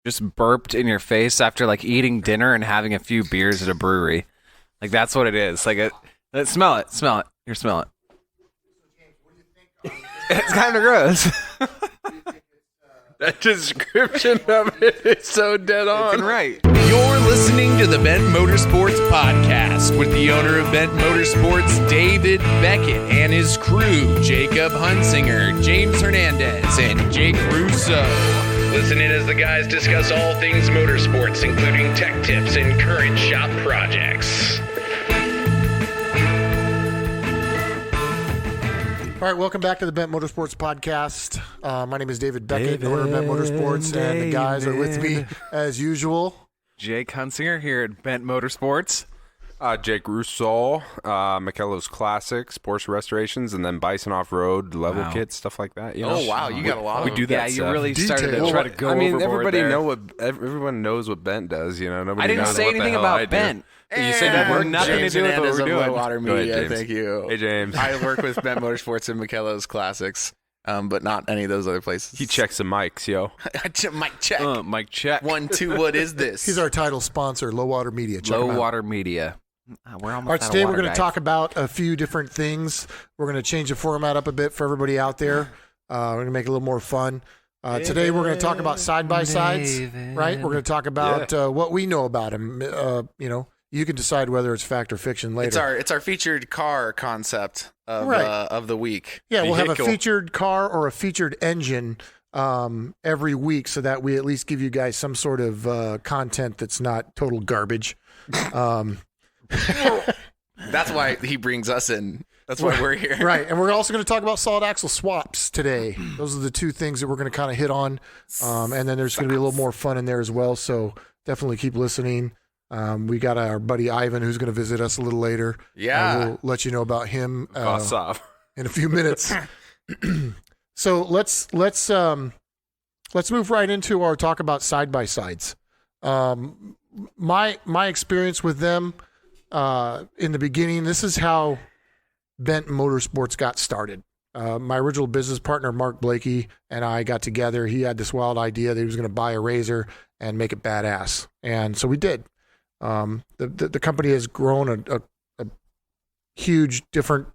just burped in your face after like eating dinner and having a few beers at a brewery. Like that's what it is. Like smell it. Here, smell it. It's kind of gross. That description of it is so dead on. Right. You're listening to the Bent Motorsports Podcast with the owner of Bent Motorsports, David Beckett, and his crew, Jacob Hunsinger, James Hernandez, and Jake Russo. Listen in as the guys discuss all things motorsports, including tech tips and current shop projects. All right, welcome back to the Bent Motorsports Podcast. My name is David Beckett, owner of Bent Motorsports, and the guys are with me as usual. Jake Hunsinger here at Bent Motorsports. Jake Russo, Michello's Classics, Porsche Restorations, and then Bison Offroad, level kits, stuff like that. You know? Oh, wow, you got a lot We of do that Yeah, you stuff. really started to try to go overboard everybody there. everyone knows what Bent does, you know. Nobody I didn't knows say what the anything hell I about do. Bent. You said that we're had nothing James to do with what Hernandez we're of doing. Low Water Go ahead, Media, James. thank you. Hey, James. I work with Bent Motorsports and Michello's Classics, but not any of those other places. He checks the mics, yo. Mic check. Mike check. 1, 2, what is this? He's our title sponsor, Low Water Media. Check him Low out. Water Media. We're almost All right, out of today we're water, going to guys. talk about a few different things. We're going to change the format up a bit for everybody out there. We're going to make it a little more fun. Today we're going to talk about side-by-sides, right? We're going to talk about what we know about them. You can decide whether it's fact or fiction later. It's our featured car concept of of the week. Yeah, we'll have a Vehicle. featured car or a featured engine every week so that we at least give you guys some sort of content that's not total garbage. That's why he brings us in. That's why we're here. Right, and we're also going to talk about solid axle swaps today. Those are the two things that we're going to kind of hit on, and then there's going to be a little more fun in there as well, so definitely keep listening. We got our buddy Ivan who's going to visit us a little later. Yeah. We'll let you know about him Boss off. in a few minutes. So let's move right into our talk about side-by-sides. My experience with them in the beginning, this is how Bent Motorsports got started. My original business partner, Mark Blakey, and I got together. He had this wild idea that he was going to buy a Razor and make it badass. And so we did. The company has grown a huge different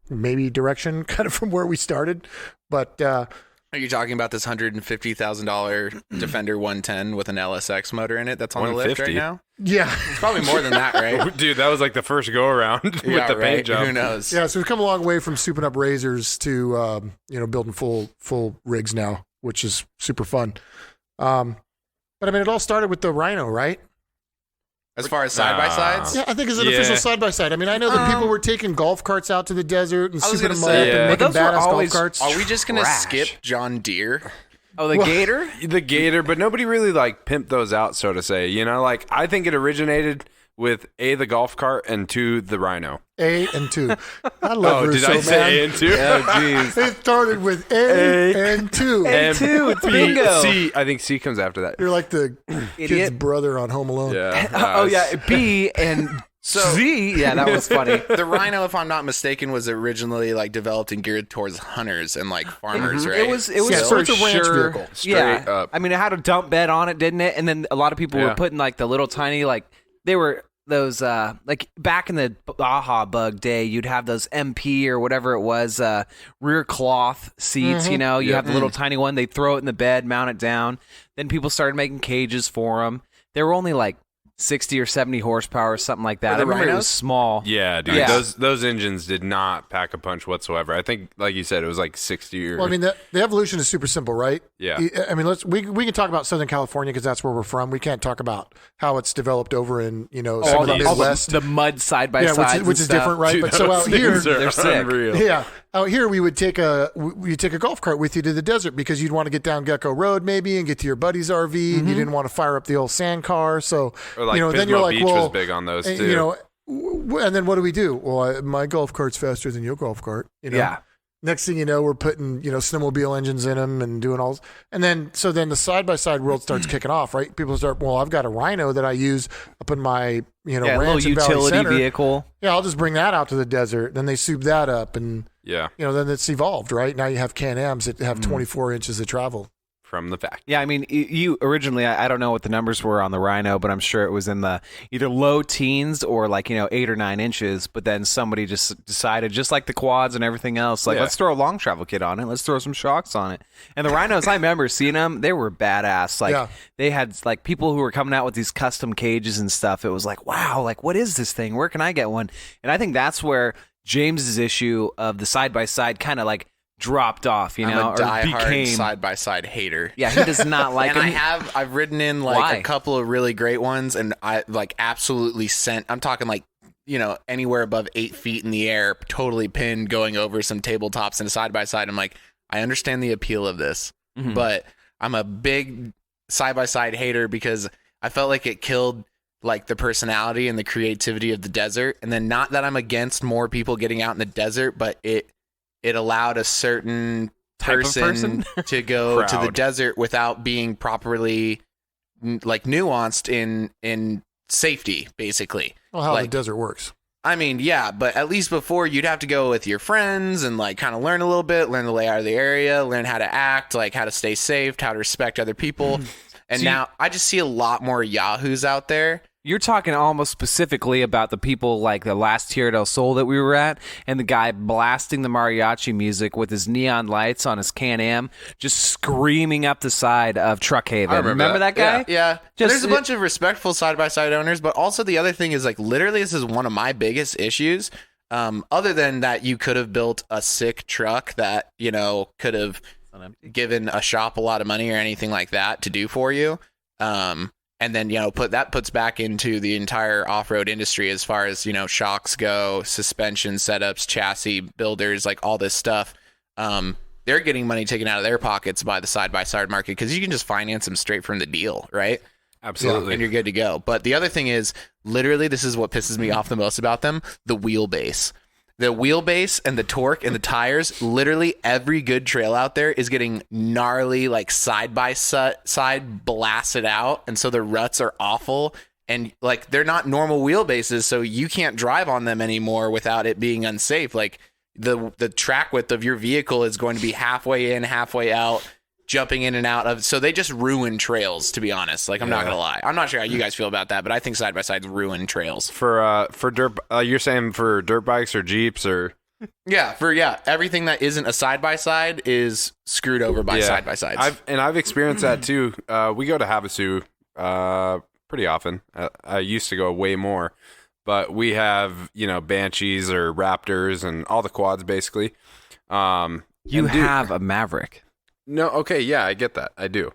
maybe direction kind of from where we started. But Are you talking about this $150,000 Defender 110 with an LSX motor in it that's on the lift right 150? now? yeah. It's probably more than that, right? Dude, that was like the first go around with the right. paint job. Who knows? Yeah, so we've come a long way from souping up Razors to building full rigs now, which is super fun. But I mean, it all started with the Rhino, right? As far as side-by-sides? Yeah, I think it's an Yeah. official side-by-side. I mean, I know that people were taking golf carts out to the desert and I was souping them gonna up say, and yeah. making But those were badass golf always- carts. Are we just going to Trash. skip John Deere? Oh, the Gator? The Gator, but nobody really like pimped those out, so to say. You know, like I think it originated with A, the golf cart, and 2, the Rhino. A and 2. I love Oh, Russo, did I say A man. and 2? Oh, jeez. It started with A and 2. And 2, it's bingo. C, I think C comes after that. You're like the kid's Idiot. brother on Home Alone. Yeah. Oh, yeah. B and Z. Yeah, that was funny. The Rhino, if I'm not mistaken, was originally like developed and geared towards hunters and like farmers, right? It was Yeah, so for it's a ranch sure. vehicle. Straight Yeah, up. I mean, it had a dump bed on it, didn't it? And then a lot of people were Yeah. putting like the little tiny they were those like back in the Baja Bug day, you'd have those MP or whatever it was rear cloth seats. You know, you have the little tiny one. They throw it in the bed, mount it down. Then people started making cages for them. They were only like 60 or 70 horsepower or something like that. Were the I remember it Rhinos? was small. Yeah, dude. Yeah. Those engines did not pack a punch whatsoever. I think, like you said, it was like 60 or... Well, I mean, the evolution is super simple, right? Yeah. I mean, we can talk about Southern California because that's where we're from. We can't talk about how it's developed over in some all of the the, Midwest. the mud side by Yeah, side, which is different, right? Dude, but so out here, they're sick. unreal. yeah, out here we would take a golf cart with you to the desert because you'd want to get down Gecko Road maybe and get to your buddy's RV, and you didn't want to fire up the old sand car. So Or like then Pismo you're like, Beach well, was big on those too. and then what do? Well, my golf cart's faster than your golf cart. Yeah. Next thing you know, we're putting, snowmobile engines in them and doing all. And then the side-by-side world starts kicking off, right? People start, well, I've got a Rhino that I use up in my, Yeah, a little ranch in Valley utility Center. vehicle. Yeah, I'll just bring that out to the desert. Then they soup that up and, Yeah. then it's evolved, right? Now you have Can-Ams that have 24 inches of travel. from the factory. Yeah, I mean, you originally, I don't know what the numbers were on the Rhino, but I'm sure it was in the either low teens or 8 or 9 inches. But then somebody just decided, just like the quads and everything else, let's throw a long travel kit on it. Let's throw some shocks on it. And the Rhinos, I remember seeing them. They were badass. They had people who were coming out with these custom cages and stuff. It was like, wow, what is this thing? Where can I get one? And I think that's where James's issue of the side-by-side kind of dropped off, I'm a diehard side-by-side hater. Yeah, he does not like and them. I've ridden in a couple of really great ones, and I absolutely sent. I'm talking anywhere above 8 feet in the air, totally pinned, going over some tabletops and a side-by-side. I'm like, I understand the appeal of this, but I'm a big side-by-side hater because I felt like it killed the personality and the creativity of the desert. And then, not that I'm against more people getting out in the desert, but it allowed a certain person to go to the desert without being properly nuanced in safety, basically. Well, how the desert works. I mean, yeah, but at least before, you'd have to go with your friends and kind of learn a little bit, learn the layout of the area, learn how to act, how to stay safe, how to respect other people. And now I just see a lot more yahoos out there. You're talking almost specifically about the people the last Tierra del Sol that we were at, and the guy blasting the mariachi music with his neon lights on his Can-Am, just screaming up the side of Truck Haven. I remember that guy? Yeah. There's a bunch of respectful side-by-side owners, but also the other thing is literally this is one of my biggest issues. Other than that, you could have built a sick truck that, could have given a shop a lot of money or anything like that to do for you. And then, puts back into the entire off-road industry as far as, shocks go, suspension setups, chassis builders, all this stuff. They're getting money taken out of their pockets by the side-by-side market because you can just finance them straight from the deal, right? Absolutely. And you're good to go. But the other thing is, literally, this is what pisses me off the most about them, the wheelbase. The wheelbase and the torque and the tires, literally every good trail out there is getting gnarly, side-by-side blasted out. And so the ruts are awful. And they're not normal wheelbases, so you can't drive on them anymore without it being unsafe. The track width of your vehicle is going to be halfway in, halfway out, jumping in and out of. So they just ruin trails, to be honest. I'm not going to lie. I'm not sure how you guys feel about that, but I think side-by-sides ruin trails. For dirt, you're saying for dirt bikes or Jeeps or... Yeah, everything that isn't a side-by-side is screwed over by side-by-sides. I've experienced that too. We go to Havasu pretty often. I used to go way more. But we have, Banshees or Raptors and all the quads, basically. You have a Maverick. No, okay, yeah, I get that. I do.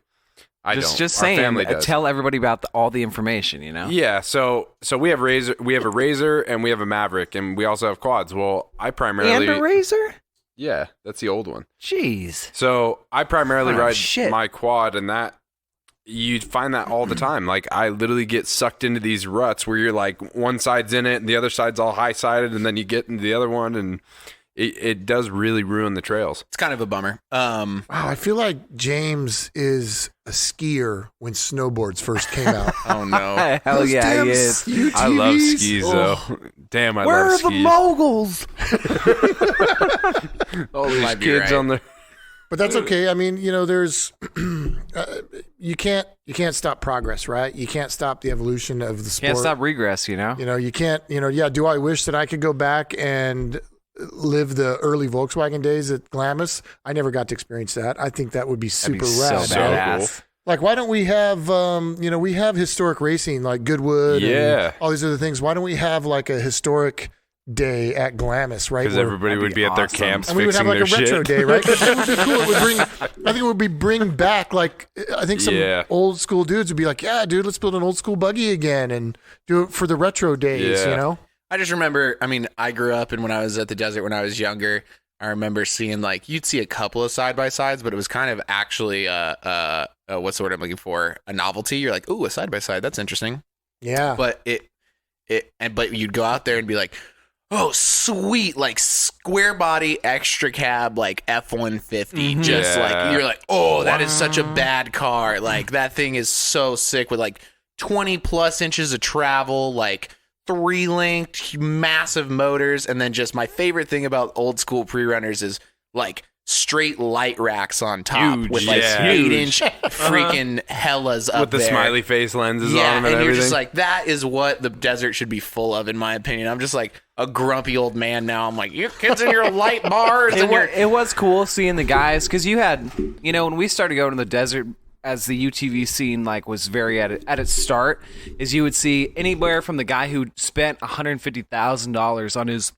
I don't. Just saying. Tell everybody about all the information. Yeah. So we have Razor. We have a Razor and we have a Maverick, and we also have quads. Well, I primarily and a Razor. Yeah, that's the old one. Jeez. So I primarily ride my quad, and that you find that all the time. I literally get sucked into these ruts where you're one side's in it and the other side's all high sided, and then you get into the other one and. It does really ruin the trails. It's kind of a bummer. Wow, I feel like James is a skier when snowboards first came out. Oh, no. Hell yeah, he is. UTVs. I love skis, though. Damn, I Where love skis. Where are the moguls? All these kids on there. But that's okay. I mean, there's you can't stop progress, right? You can't stop the evolution of the sport. Can't stop regress, you can't, do I wish that I could go back and live the early Volkswagen days at Glamis? I never got to experience that. I think that would be super rad. So badass. Cool. Why don't we have, we have historic racing like Goodwood and all these other things. Why don't we have a historic day at Glamis, right? Because everybody would be at their camps and we would have fixing a retro shit. day, right? That would be cool. I think it would bring back I think some old school dudes would be like, yeah, dude, let's build an old school buggy again and do it for the retro days, I just remember, I grew up, and when I was at the desert when I was younger, I remember seeing you'd see a couple of side-by-sides, but it was kind of actually what's the word I'm looking for? A novelty. You're like, ooh, a side-by-side, that's interesting. Yeah. But but you'd go out there and be like, oh, sweet, square body extra cab F-150. Just you're like, oh, that is such a bad car. That thing is so sick with 20 plus inches of travel, 3-linked massive motors. And then just my favorite thing about old school pre-runners is straight light racks on top Huge, with like yeah. 8-inch freaking hellas up with the there. smiley face lenses Yeah, on them and you're everything. just like, that is what the desert should be full of, in my opinion. I'm just like a grumpy old man now. I'm like, you kids in your light bars. It was cool seeing the guys, because you had, when we started going to the desert, as the UTV scene like was very at its start, is you would see anywhere from the guy who spent $150,000 on his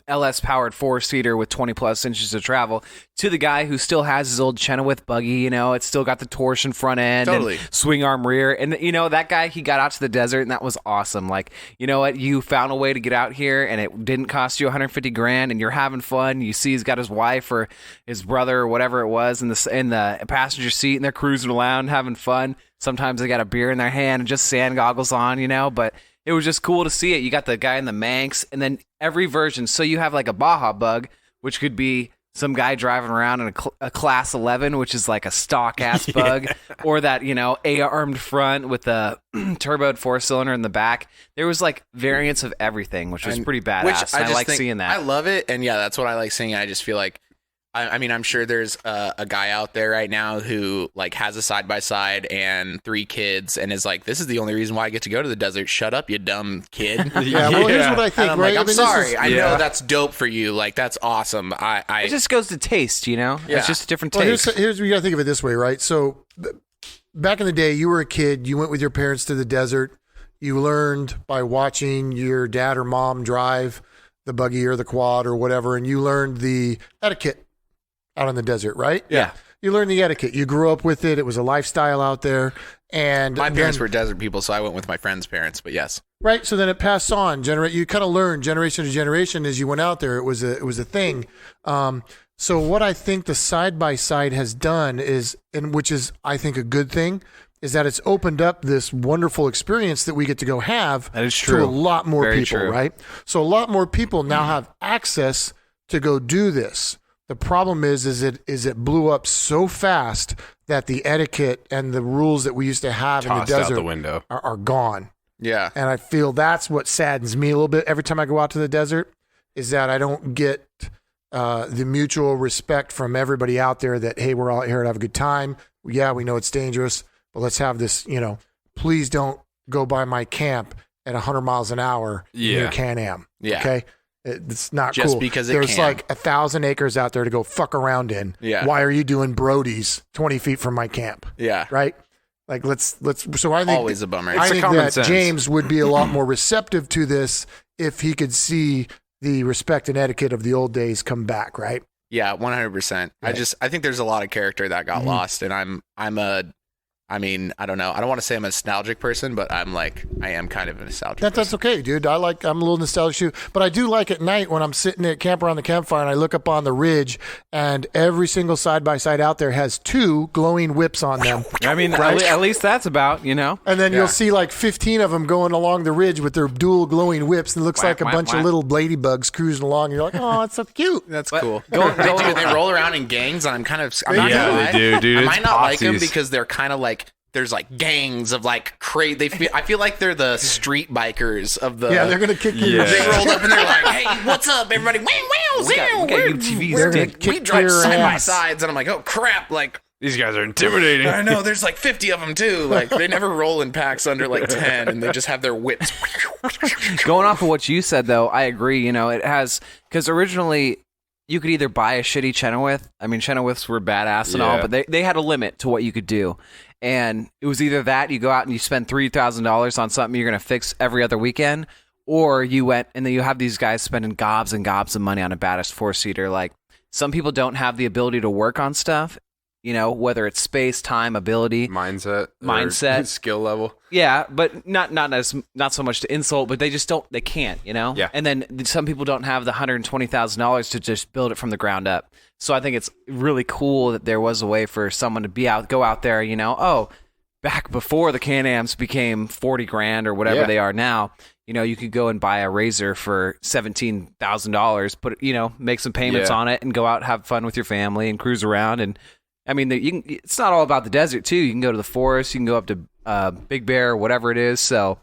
LS powered 4-seater with 20 plus inches of travel to the guy who still has his old Chenoweth buggy. It's still got the torsion front end and swing arm rear. And that guy, he got out to the desert, and that was awesome. Like, you know what? You found a way to get out here, and it didn't cost you $150,000, and you're having fun. You see he's got his wife or his brother or whatever it was in the passenger seat, and they're cruising around having fun. Sometimes they got a beer in their hand and just sand goggles on, but it was just cool to see it. You got the guy in the Manx, and then every version. So you have like a Baja Bug, which could be some guy driving around in a Class 11, which is like a stock-ass bug, or that, A-armed front with a turboed 4-cylinder in the back. There was like variants of everything, which was pretty badass. I like seeing that. I love it, and yeah, that's what I like seeing. I just feel like, I mean, I'm sure there's a guy out there right now who like has a side-by-side and 3 kids and is like, this is the only reason why I get to go to the desert. Shut up, you dumb kid. Yeah, well, here's what I think, and I'm right? like, I'm sorry. I know that's dope for you. Like, that's awesome. It just goes to taste, Yeah. It's just a different Well, taste. here's you got to think of it this way, right? So back in the day, you were a kid. You went with your parents to the desert. You learned by watching your dad or mom drive the buggy or the quad or whatever, and you learned the etiquette out in the desert, right? Yeah. You learned the etiquette. You grew up with it. It was a lifestyle out there. And my parents were desert people, so I went with my friend's parents, but yes. Right. So then it passed on. You kind of learned generation to generation as you went out there. It was a thing. So what I think the side-by-side has done is, and which is, I think, a good thing, is that it's opened up this wonderful experience that we get to go have that is to a lot more Very people, true. right? So a lot more people now have access to go do this. The problem is it blew up so fast that the etiquette and the rules that we used to have in the desert out the window. are gone. Yeah. And I feel that's what saddens me a little bit every time I go out to the desert, is that I don't get the mutual respect from everybody out there that, hey, we're all here to have a good time. Yeah, we know it's dangerous, but let's have this, please don't go by my camp at 100 miles an hour near Can-Am. Yeah. Okay? It's not just cool. Because there's like 1,000 acres out there to go fuck around in. Yeah. Why are you doing Brody's 20 feet from my camp? Yeah. Right? Like let's so I think always a bummer. I It's a think common that sense. James would be a lot more receptive to this if he could see the respect and etiquette of the old days come back, right? Yeah, 100%. Right. I think there's a lot of character that got lost, and I don't know. I don't want to say I'm a nostalgic person, but I am kind of a nostalgic person. That's okay, dude. I'm a little nostalgic too, but I do like at night when I'm sitting at camp around the campfire and I look up on the ridge and every single side by side out there has 2 glowing whips on them. I mean, at least that's about, And then you'll see like 15 of them going along the ridge with their dual glowing whips, and it looks like a bunch of little ladybugs cruising along. And you're like, oh, it's so cute. That's cool. They roll around in gangs, and I'm not gonna lie. They do, dude. I It's might not like them posses. because they're kind of like, there's like gangs of like I feel like they're the street bikers of the. Yeah, they're gonna kick you. Yeah. They rolled up and they're like, "Hey, what's up, everybody? Wow, We got UTVs, They're gonna dude. kick we drive your side by ass. sides," and I'm like, "Oh crap!" Like, These guys are intimidating. I know there's like 50 of them too. Like, they never roll in packs under like 10, and they just have their whips. Going off of what you said, though, I agree. It has, because originally you could either buy a shitty Chenoweth. I mean, Chenoweths were badass and all, Yeah. but they had a limit to what you could do. And it was either that, you go out and you spend $3,000 on something you're going to fix every other weekend, or you went and then you have these guys spending gobs and gobs of money on a badass 4-seater. Like, some people don't have the ability to work on stuff, whether it's space, time, ability. Mindset, Mindset. skill level. Yeah, but not so much to insult, but they just don't. They can't, Yeah. And then some people don't have the $120,000 to just build it from the ground up. So I think it's really cool that there was a way for someone to go out there. Back before the Can-Ams became $40,000 or whatever they are now. You could go and buy a Razor for $17,000, make some payments on it, and go out and have fun with your family and cruise around. And I mean, it's not all about the desert too. You can go to the forest, you can go up to Big Bear, or whatever it is. So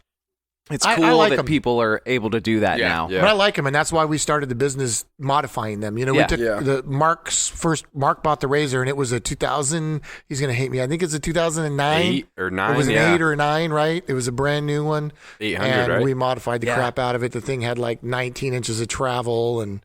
It's cool that people are able to do that now. Yeah. But I like them, and that's why we started the business modifying them. We took Mark bought the Razor, and it was a 2000. He's going to hate me. I think it's a 2009. 8 or 9. It was an 8 or 9, right? It was a brand new one. 800, and right? we modified the crap out of it. The thing had like 19 inches of travel, and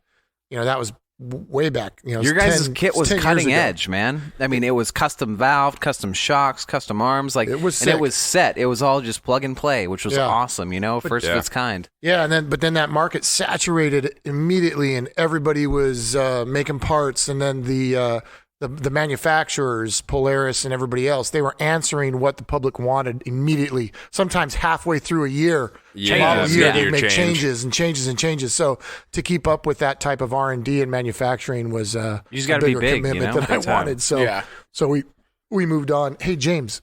that was way back. Your guys' kit was cutting edge, man. I mean, it was custom valve, custom shocks, custom arms. Like, it was sick. And it was set. It was all just plug and play, which was awesome. First of its kind. Yeah, but then that market saturated immediately, and everybody was making parts, and then the manufacturers, Polaris and everybody else, they were answering what the public wanted immediately. Sometimes halfway through a year, they'd make changes. So to keep up with that type of R&D and manufacturing was you just got to be big, commitment that I wanted. So we moved on. Hey James,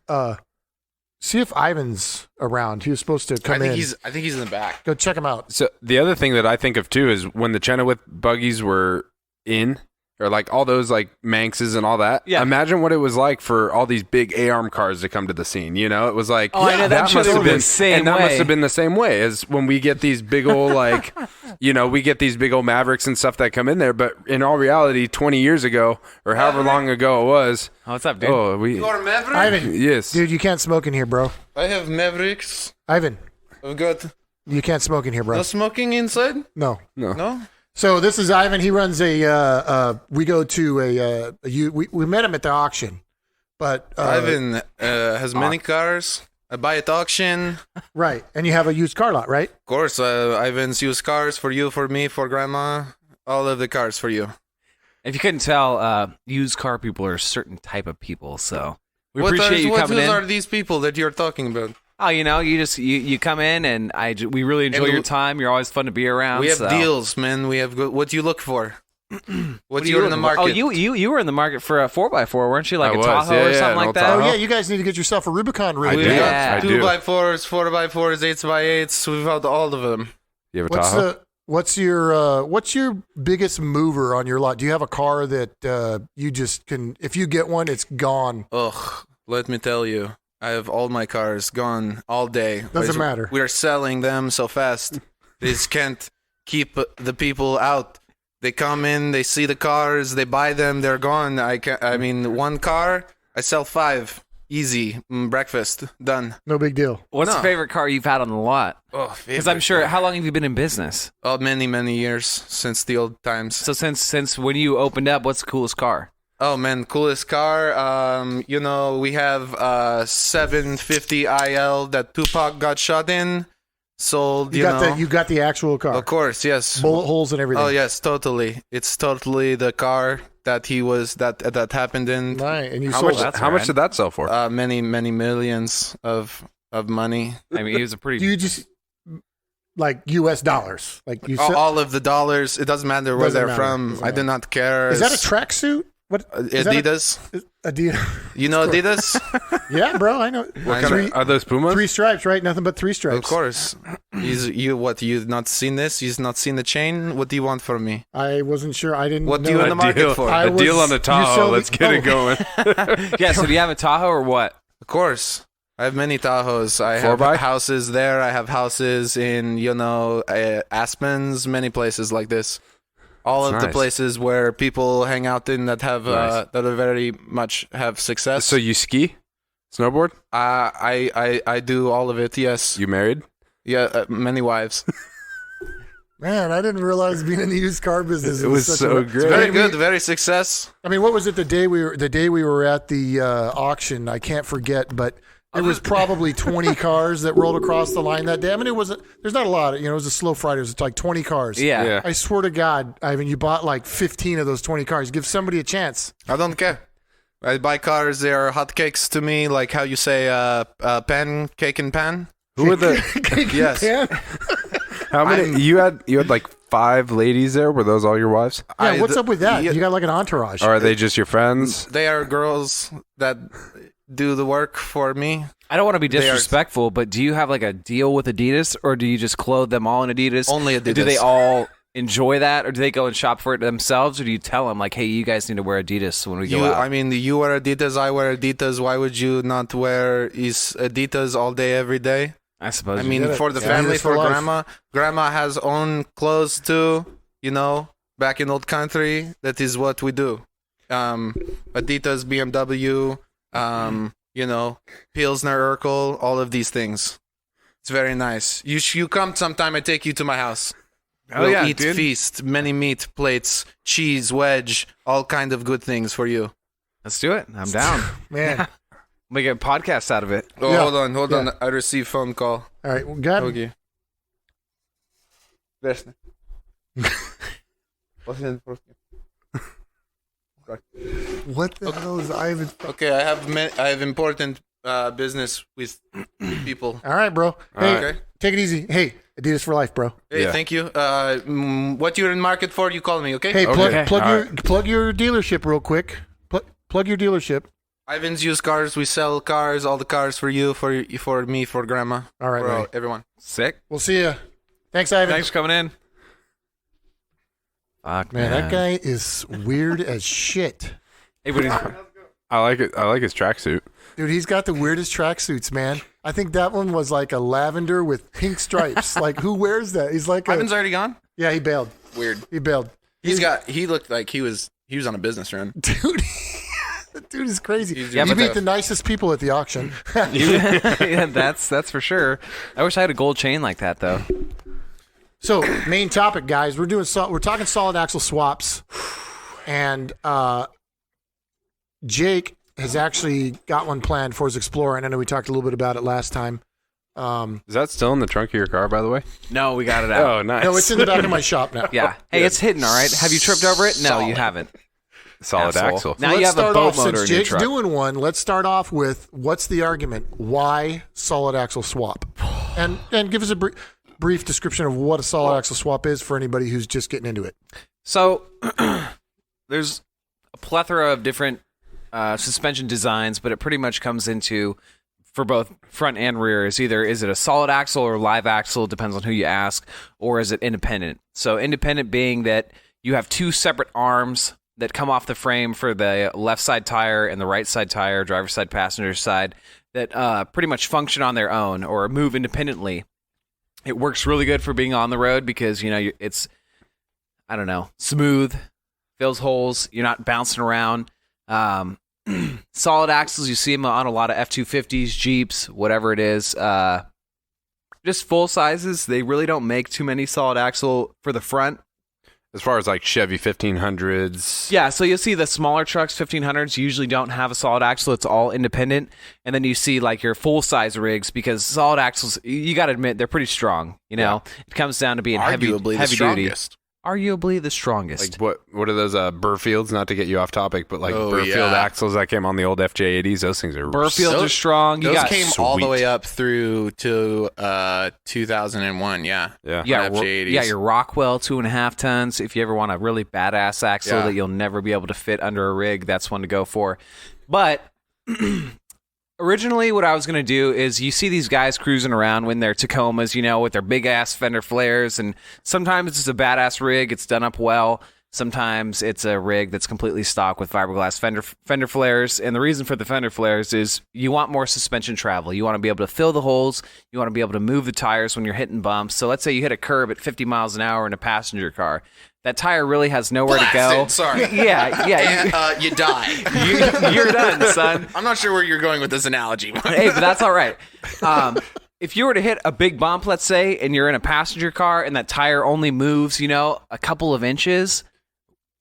see if Ivan's around. He was supposed to come in. I think he's in the back. Go check him out. So the other thing that I think of too is when the Chenoweth buggies were in. Or like all those like Manxes and all that. Yeah. Imagine what it was like for all these big A-arm cars to come to the scene. It was like I know that must have been the same and that must have been the same way as when we get these big old like we get these big old Mavericks and stuff that come in there. But in all reality, 20 years ago or however long ago it was. Oh, what's up, dude? You are Maverick? Ivan. Yes. Dude, you can't smoke in here, bro. I have Mavericks. Ivan. I've got. You can't smoke in here, bro. No smoking inside? No. No? So this is Ivan. He runs we go to we met him at the auction, but Ivan has many cars. I buy at auction. Right, and you have a used car lot, right? Of course, Ivan's used cars for you, for me, for grandma, all of the cars for you. If you couldn't tell, used car people are a certain type of people, so we appreciate you coming in. What are these people that you're talking about? Oh, you come in and we really enjoy your time. You're always fun to be around. We have deals, man. We have what do you look for? What you're in the market? Oh, you were in the market for a 4x4, weren't you? Like a Tahoe or something like that? Oh yeah, you guys need to get yourself a Rubicon rig. We got 2x4s, 4x4s, 8x8s. We've got all of them. You have a Tahoe? What's your biggest mover on your lot? Do you have a car that you just can? If you get one, it's gone. Ugh, let me tell you. I have all my cars gone all day. Doesn't matter. We are selling them so fast. They just can't keep the people out. They come in, they see the cars, they buy them, they're gone. I mean, one car, I sell 5. Easy. Breakfast. Done. No big deal. What's the favorite car you've had on the lot? Oh, because I'm sure, how long have you been in business? Oh, many, many years, since the old times. So since when you opened up, what's the coolest car? Oh man, coolest car. We have 750 IL that Tupac got shot in. Sold. You got the actual car. Of course, yes. Bullet holes and everything. Oh yes, totally. It's totally the car that he was that happened in. Right, and you sold it. How much did that sell for? Many millions of money. I mean, he was a pretty. Do you just like U.S. dollars? Like you all of the dollars. It doesn't matter where they're from. I do not care. Is that a tracksuit? What Adidas? Adidas. You know Adidas? Yeah, bro, I know. Are those Pumas? 3 stripes, right? Nothing but 3 stripes. Of course. You've not seen this? You've not seen the chain? What do you want from me? I wasn't sure. I didn't. What do you in the market for? A deal on the Tahoe. Let's get it going. Yeah. So do you have a Tahoe or what? Of course. I have many Tahoes. I have houses there. I have houses in Aspens, many places like this. All of the places where people hang out in that have that are very much have success. So you ski, snowboard? I do all of it. Yes. You married? Yeah, many wives. Man, I didn't realize being in the used car business was so great. Very good, very success. I mean, what was it the day we were at the auction? I can't forget, but. It was probably 20 cars that rolled across the line that day. I mean, there's not a lot. It was a slow Friday. It was like 20 cars. Yeah. I swear to God, Ivan, you bought like 15 of those 20 cars. Give somebody a chance. I don't care. I buy cars. They are hotcakes to me, like how you say cake and pan. Who are the... Cake yes. and pan? How many... You had like 5 ladies there? Were those all your wives? Yeah, what's up with that? You got like an entourage. Or are they just your friends? They are girls that... do the work for me. I don't want to be disrespectful, but do you have like a deal with Adidas, or do you just clothe them all in Adidas? Only Adidas. Do they all enjoy that, or do they go and shop for it themselves, or do you tell them like, hey, you guys need to wear Adidas when we go out? I mean, you wear Adidas, I wear Adidas. Why would you not wear Adidas all day, every day? I suppose. I mean, for the family, for grandma. Grandma has own clothes too. Back in old country, that is what we do. Adidas, BMW, Pilsner Urkel, all of these things. It's very nice. You come sometime. I take you to my house. We'll eat, feast, many meat plates, cheese, wedge, all kind of good things for you. Let's do it. I'm down. Man. Yeah. We get podcasts out of it. Oh, yeah. Hold on. I received phone call. All right. Well, go ahead. What the hell is Ivan? Okay, I have important business with people. All right, bro. Hey, take it easy. Hey, Adidas for life, bro. Hey, thank you. What you're in market for, you call me, okay? Hey, plug your dealership real quick. Plug your dealership. Ivan's Used Cars. We sell cars, all the cars for you, for me, for grandma. All right, for everyone. Sick. We'll see you. Thanks, Ivan. Thanks for coming in. Fuck, man, that guy is weird as shit. Hey, but I like it. I like his tracksuit. Dude, he's got the weirdest tracksuits, man. I think that one was like a lavender with pink stripes. Like, who wears that? He's like Ivan's already gone? Yeah, he bailed. Weird. He bailed. He looked like he was on a business run. Dude, that dude is crazy. You meet the nicest people at the auction. Yeah, that's for sure. I wish I had a gold chain like that, though. So, main topic, guys. We're talking solid axle swaps, and Jake has actually got one planned for his Explorer, and I know we talked a little bit about it last time. Is that still in the trunk of your car, by the way? No, we got it out. Oh, nice. No, it's in the back of my shop now. Yeah. Hey, it's hidden, all right? Have you tripped over it? No, you haven't. Solid axle. Now you have a boat motor in your Jake's truck. doing one, let's start off with what's the argument? Why solid axle swap? And give us a brief description of what a solid axle swap is for anybody who's just getting into it. So there's a plethora of different suspension designs, but it pretty much comes into, for both front and rear, is it a solid axle or live axle, depends on who you ask, or is it independent? So independent being that you have two separate arms that come off the frame for the left side tire and the right side tire, driver's side, passenger side, that pretty much function on their own or move independently. It works really good for being on the road because, it's, smooth, fills holes, you're not bouncing around. Solid axles, you see them on a lot of F-250s, Jeeps, whatever it is. Just full sizes, they really don't make too many solid axle for the front. As far as like Chevy 1500s. Yeah, so you'll see the smaller trucks, 1500s, usually don't have a solid axle. It's all independent. And then you see like your full-size rigs, because solid axles, you got to admit, they're pretty strong. It comes down to being arguably heavy duty. Arguably the strongest. Like what are those Burfields? Not to get you off topic, but like Burfield axles that came on the old FJ80s. Those things are Burfields are strong. Those came all the way up through to 2001. Yeah. FJ80s. Yeah, your Rockwell 2.5 tons. If you ever want a really badass axle that you'll never be able to fit under a rig, that's one to go for. But originally, what I was going to do is, you see these guys cruising around in their Tacomas, with their big-ass fender flares, and sometimes it's a badass rig, it's done up well. Sometimes it's a rig that's completely stock with fiberglass fender flares, and the reason for the fender flares is you want more suspension travel. You want to be able to fill the holes. You want to be able to move the tires when you're hitting bumps. So let's say you hit a curb at 50 miles an hour in a passenger car. That tire really has nowhere to go. Sorry. Yeah. And, you die. You're done, son. I'm not sure where you're going with this analogy. Hey, but that's all right. If you were to hit a big bump, let's say, and you're in a passenger car and that tire only moves, a couple of inches,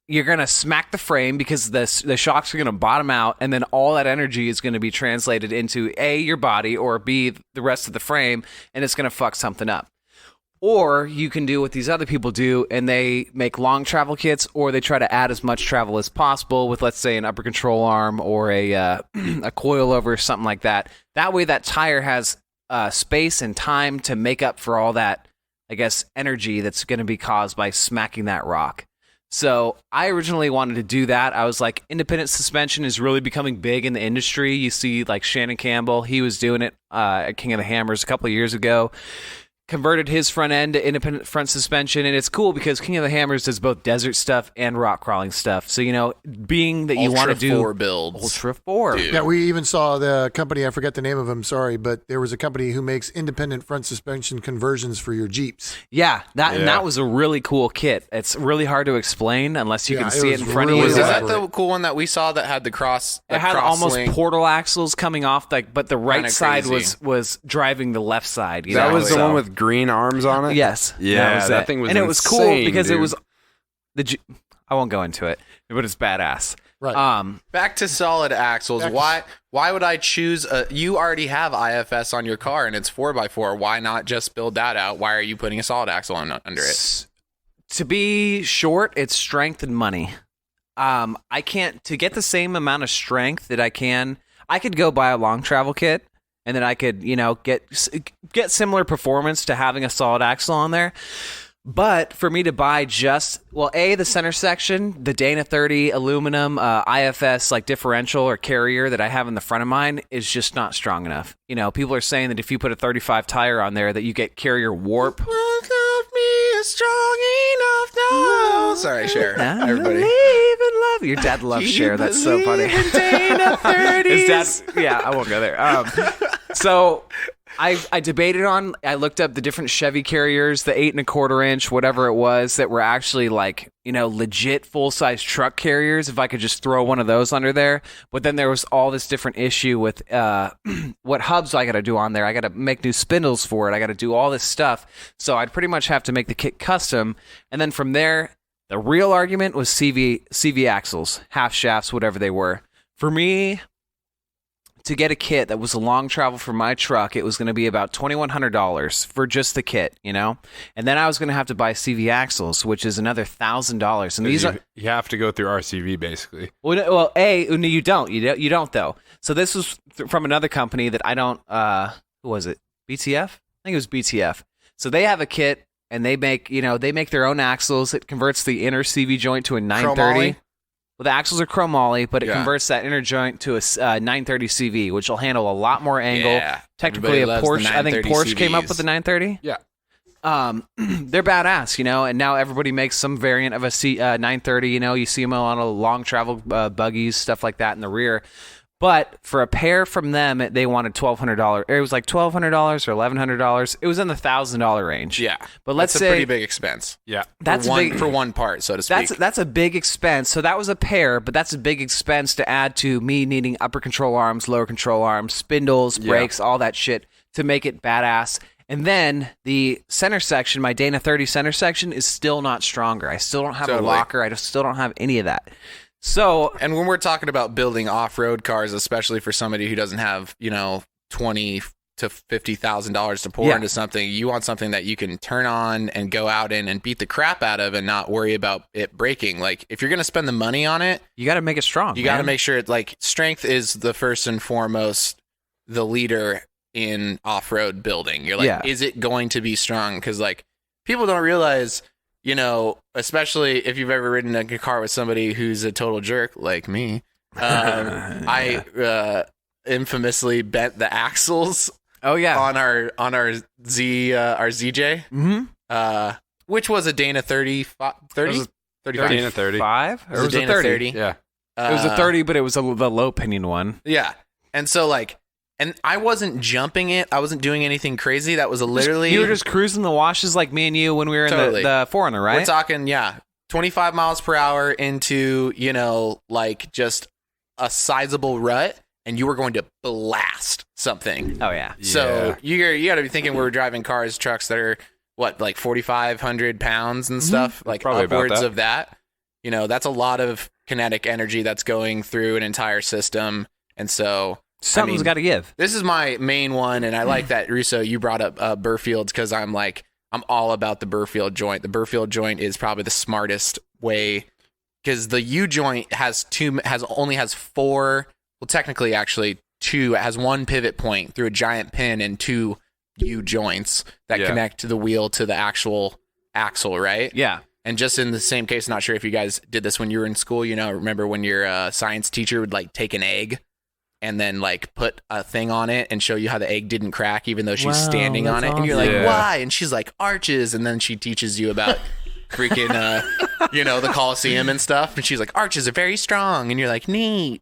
you're going to smack the frame because the shocks are going to bottom out, and then all that energy is going to be translated into A, your body, or B, the rest of the frame, and it's going to fuck something up. Or you can do what these other people do, and they make long travel kits, or they try to add as much travel as possible with, let's say, an upper control arm or a coilover, something like that. That way that tire has space and time to make up for all that, energy that's going to be caused by smacking that rock. So I originally wanted to do that. I was like, independent suspension is really becoming big in the industry. You see like Shannon Campbell, he was doing it at King of the Hammers a couple of years ago. converted his front end to independent front suspension, and it's cool because King of the Hammers does both desert stuff and rock crawling stuff. So, being that you want to do Ultra 4 builds. Ultra 4. Dude. Yeah, we even saw the company, I forget the name of them, sorry, but there was a company who makes independent front suspension conversions for your Jeeps. Yeah, that was a really cool kit. It's really hard to explain unless you can see it in front of you. Is that the cool one that we saw that had the cross? It had almost portal axles coming off, but the right side was driving the left side. That was the one with green arms on it? Yes. Yeah, that thing was insane, and it was cool because dude. it was I won't go into it, but it's badass. Right. Back to solid axles. Why would I choose you already have IFS on your car and it's 4x4. Why not just build that out? Why are you putting a solid axle under it? To be short, it's strength and money. I can't, to get the same amount of strength that I could go buy a long travel kit and then I could, get similar performance to having a solid axle on there. But for me to buy the center section, the Dana 30 aluminum IFS differential or carrier that I have in the front of mine is just not strong enough. People are saying that if you put a 35 tire on there that you get carrier warp. Strong enough now. Sorry, Cher. Everybody. Believe in love. Your dad loves Cher. That's so funny. His dad. Yeah, I won't go there. So I debated on. I looked up the different Chevy carriers, the 8 1/4 inch, whatever it was, that were actually legit full size truck carriers. If I could just throw one of those under there, but then there was all this different issue with what hubs I got to do on there. I got to make new spindles for it. I got to do all this stuff. So I'd pretty much have to make the kit custom, and then from there, the real argument was CV axles, half shafts, whatever they were. For me, to get a kit that was a long travel for my truck, it was going to be about $2,100 for just the kit, and then I was going to have to buy CV axles, which is another $1,000. And these you have to go through RCV basically. Well, you don't though. So this was from another company that I don't. Who was it? BTF? I think it was BTF. So they have a kit and they make their own axles. It converts the inner CV joint to a 930. Well, the axles are chromoly, but it converts that inner joint to a 930 CV, which will handle a lot more angle. Yeah, technically, a Porsche. I think Porsche came up with the 930. Yeah. They're badass, and now everybody makes some variant of a 930. You see them on a long travel buggies, stuff like that in the rear. But for a pair from them, they wanted $1,200. It was like $1,200 or $1,100. It was in the $1,000 range. Yeah, but let's say a pretty big expense. Yeah, that's for one part, so to speak. That's a big expense. So that was a pair, but that's a big expense to add to me needing upper control arms, lower control arms, spindles, brakes, all that shit to make it badass. And then the center section, my Dana 30 center section, is still not stronger. I still don't have a locker. I still don't have any of that. So, and when we're talking about building off-road cars, especially for somebody who doesn't have, $20,000 to $50,000 to pour into something, you want something that you can turn on and go out in and beat the crap out of and not worry about it breaking. Like, if you're going to spend the money on it, you got to make it strong. You got to make sure strength is the first and foremost the leader in off-road building. You're like, is it going to be strong? Because people don't realize, especially if you've ever ridden a car with somebody who's a total jerk like me. I infamously bent the axles. Oh yeah, on our ZJ, which was a Dana 30, 35? Dana 30, or was it 30? Yeah, it was a 30, but it was the low pinion one. Yeah, and so and I wasn't jumping it. I wasn't doing anything crazy. That was literally... You were just cruising the washes like me and you when we were in the 4Runner, right? We're talking, 25 miles per hour into, just a sizable rut, and you were going to blast something. Oh, yeah. So you got to be thinking we're driving trucks that are, 4,500 pounds and stuff? Probably upwards of that. That's a lot of kinetic energy that's going through an entire system. And so... Something's got to give. This is my main one, and I like that, Russo, you brought up Burfields, because I'm all about the Burfield joint. The Burfield joint is probably the smartest way, because the U joint only has four, well, technically actually two. It has one pivot point through a giant pin and two U joints that connect to the wheel to the actual axle, right? Yeah. And just in the same case, not sure if you guys did this when you were in school, remember when your science teacher would take an egg and then like put a thing on it and show you how the egg didn't crack even though she's standing on it. awesome. And you're like, why? And she's like, arches. And then she teaches you about freaking, the Coliseum and stuff. And she's like, arches are very strong. And you're like, neat.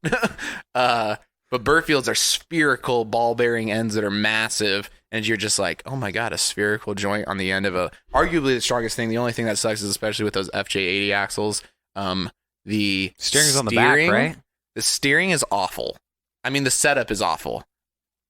But Burfields are spherical ball-bearing ends that are massive. And you're just like, oh my God, a spherical joint on the end of arguably the strongest thing. The only thing that sucks is especially with those FJ80 axles, the Steering's on the back, right? The steering is awful. I mean, the setup is awful.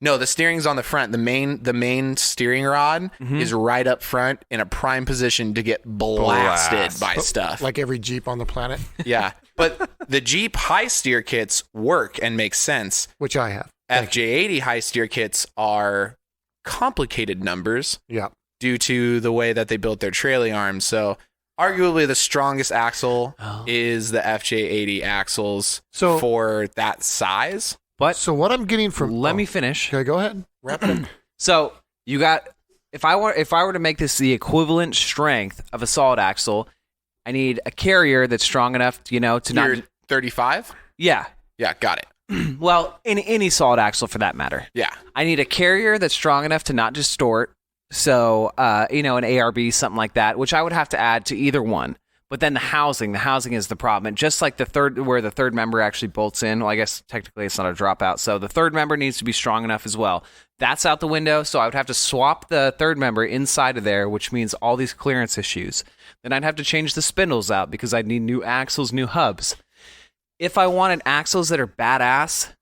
No, the steering's on the front. The main steering rod is right up front in a prime position to get blasted by stuff. Like every Jeep on the planet. Yeah. But the Jeep high steer kits work and make sense. Which I have. FJ80 high steer kits are complicated numbers. Yeah. Due to the way that they built their trailing arms. So arguably the strongest axle is the FJ80 axles for that size. But so what I'm getting from let me finish. Okay, go ahead. Wrap it up. So you got if I were to make this the equivalent strength of a solid axle, I need a carrier that's strong enough, to not 35? Yeah. Yeah, got it. Well, any solid axle for that matter. Yeah. I need a carrier that's strong enough to not distort. So, an ARB, something like that, which I would have to add to either one. But then the housing is the problem. And just like where the third member actually bolts in, well, I guess technically it's not a dropout. So the third member needs to be strong enough as well. That's out the window. So I would have to swap the third member inside of there, which means all these clearance issues. Then I'd have to change the spindles out because I'd need new axles, new hubs. If I wanted axles that are badass,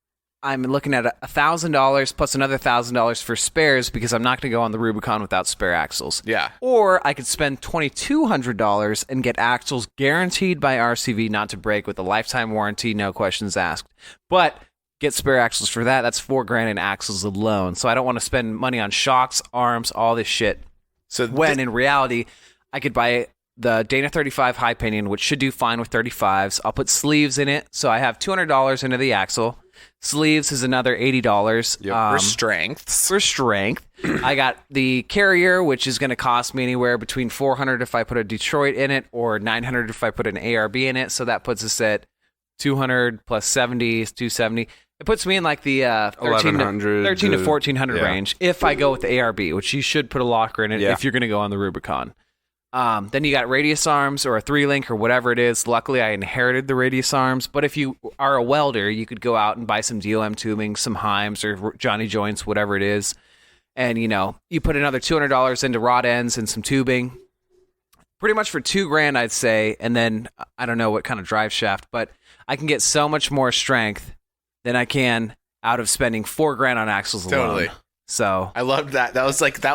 I'm looking at $1,000 plus another $1,000 for spares because I'm not going to go on the Rubicon without spare axles. Yeah. Or I could spend $2,200 and get axles guaranteed by RCV not to break with a lifetime warranty, no questions asked. But get spare axles for that. That's $4,000 in axles alone. So I don't want to spend money on shocks, arms, all this shit. So when in reality, I could buy the Dana 35 high pinion, which should do fine with 35s. I'll put sleeves in it, so I have $200 into the axle. Sleeves is another $80. Yep, for strength. I got the carrier, which is going to cost me anywhere between $400 if I put a Detroit in it, or $900 if I put an ARB in it. So that puts us at $200 plus 70 is $270. It puts me in like the 13 to 1400 range if I go with the ARB, which you should put a locker in it if you're going to go on the Rubicon. Then you got radius arms or a 3-link or whatever it is. Luckily, I inherited the radius arms. But if you are a welder, you could go out and buy some DOM tubing, some Heims or Johnny Joints, whatever it is. And, you put another $200 into rod ends and some tubing. Pretty much for $2,000, I'd say. And then I don't know what kind of drive shaft, but I can get so much more strength than I can out of spending $4,000 on axles alone. Totally. So I loved that. That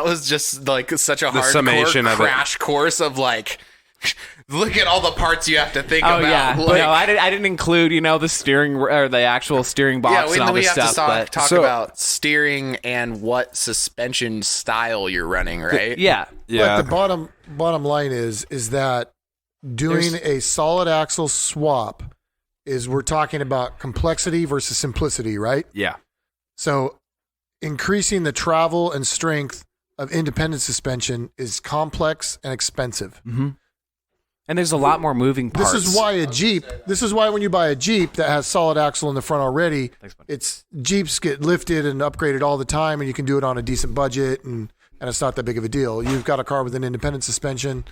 was just like such a hardcore crash course of like, look at all the parts you have to think about. Yeah. Like, but no, I didn't include the steering or the actual steering box and all this stuff. Talk about steering and what suspension style you're running, right? Yeah. But the bottom line is that doing a solid axle swap is we're talking about complexity versus simplicity, right? Yeah. So increasing the travel and strength of independent suspension is complex and expensive. Mm-hmm. And there's a lot more moving parts. This is why when you buy a Jeep that has solid axle in the front already, Jeeps get lifted and upgraded all the time, and you can do it on a decent budget, and it's not that big of a deal. You've got a car with an independent suspension.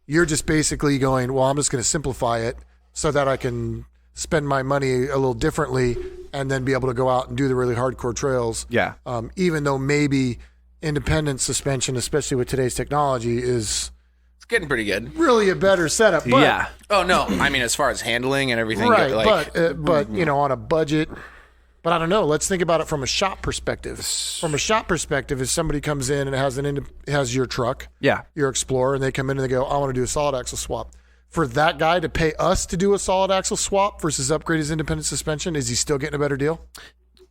You're just basically going, well, I'm just going to simplify it so that I can spend my money a little differently and then be able to go out and do the really hardcore trails. Yeah. Even though maybe independent suspension, especially with today's technology, is it's getting pretty good. Really a better setup. But, yeah. Oh no, I mean as far as handling and everything, right? Like, but on a budget. But I don't know. Let's think about it from a shop perspective. From a shop perspective, if somebody comes in and has your truck, your Explorer, and they come in and they go, I want to do a solid axle swap. For that guy to pay us to do a solid axle swap versus upgrade his independent suspension, is he still getting a better deal?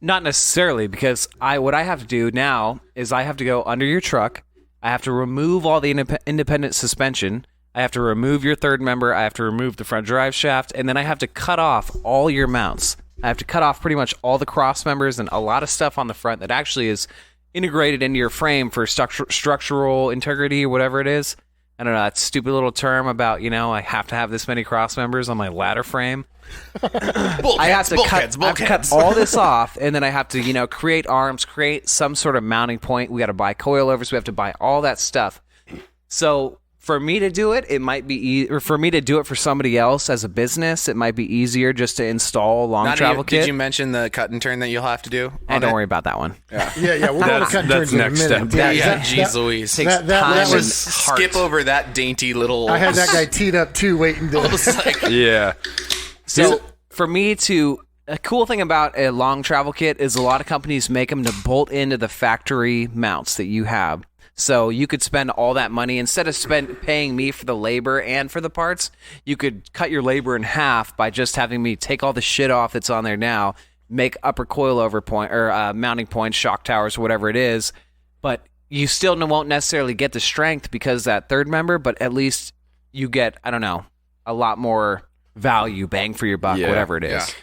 Not necessarily, because what I have to do now is I have to go under your truck. I have to remove all the independent suspension. I have to remove your third member. I have to remove the front drive shaft, and then I have to cut off all your mounts. I have to cut off pretty much all the cross members and a lot of stuff on the front that actually is integrated into your frame for structural integrity or whatever it is. I don't know, that stupid little term about, I have to have this many cross members on my ladder frame. I have to cut all this off, and then I have to, create arms, create some sort of mounting point. We got to buy coilovers. We have to buy all that stuff. So for me to do it, it might be or for me to do it for somebody else as a business, it might be easier just to install a long travel kit. Did you mention the cut and turn that you'll have to do? And don't worry about that one. Yeah. We'll go to cut and turns in a minute. Yeah. Jeez Louise. That was skip over that dainty little. I had that guy teed up too, waiting to. Yeah. So for me a cool thing about a long travel kit is a lot of companies make them to bolt into the factory mounts that you have. So you could spend all that money instead of paying me for the labor and for the parts. You could cut your labor in half by just having me take all the shit off that's on there now, make upper coilover point or mounting points, shock towers, whatever it is. But you still won't necessarily get the strength because that third member. But at least you get a lot more value, bang for your buck, whatever it is.